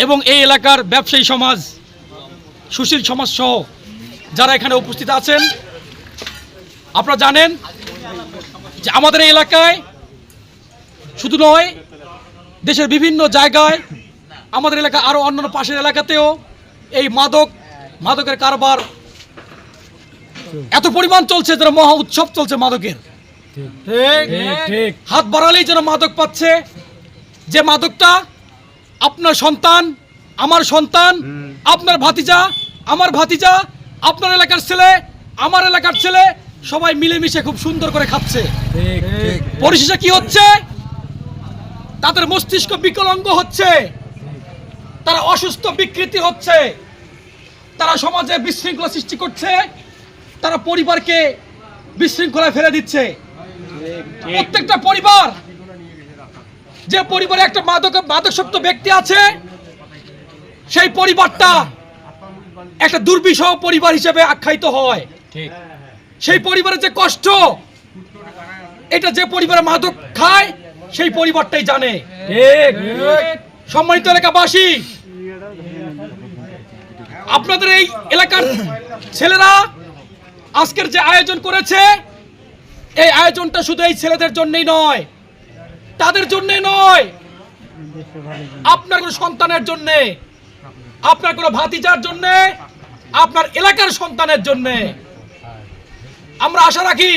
এবং এই এলাকার ব্যবসায়ী সমাজ, সুশীল সমাজ সহ যারা এখানে উপস্থিত আছেন, আপনারা জানেন যে আমাদের এই এলাকায় শুধু নয়, দেশের বিভিন্ন জায়গায়, আমাদের এলাকা আরও অন্যান্য পাশের এলাকাতেও এই মাদকের কারবার এত পরিমাণ চলছে যেন মহা উৎসব চলছে মাদকের। হাত বাড়ালেই যেন মাদক পাচ্ছে, যে মাদকটা আপনার সন্তান, আমার সন্তান, আপনার ভাতিজা, আমার ভাতিজা, আপনার এলাকার ছেলে, আমার এলাকার ছেলে, সবাই মিলেমিশে খুব সুন্দর করে খাচ্ছে। পরিশেষে কি হচ্ছে? তাদের মস্তিষ্ক বিকলাঙ্গ হচ্ছে, তারা অসুস্থ বিকৃতি হচ্ছে, তারা সমাজে বিশৃঙ্খলা সৃষ্টি করছে, তারা পরিবারকে বিশৃঙ্খলায় ফেলে দিচ্ছে। প্রত্যেকটা পরিবার, যে পরিবারে একটা মাদকাসক্ত ব্যক্তি আছে, সেই পরিবারটা একটা দুর্বিষহ পরিবার হিসেবে আখ্যায়িত হয়। সেই পরিবারের যে কষ্ট, এটা যে পরিবারে মাদক খায় সেই পরিবারটাই জানে। সম্মানিত এলাকাবাসী, আপনাদের এই এলাকার ছেলেরা আজকের যে আয়োজন করেছে, এই আয়োজনটা শুধু এই ছেলেদের জন্যই নয়, তাদের জন্যই নয়, আপনার কোনো সন্তানের জন্যে, আপনার কোনো ভাতিজার জন্যে, আপনার এলাকার সন্তানের জন্যে। আমরা আশা রাখি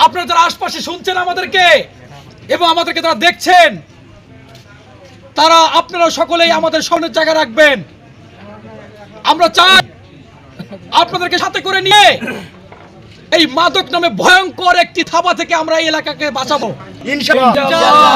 আপনারা যারা আশপাশে শুনছেন আমাদেরকে এবং আমাদেরকে যারা দেখছেন, তারা আপনারা সকলেই আমাদের স্মরণের জায়গা রাখবেন। আমরা চাই আপনাদেরকে সাথে করে নিয়ে এই মাদক নামে ভয়ঙ্কর একটি থাবা থেকে আমরা এই এলাকাকে বাঁচাবো ইনশাআল্লাহ।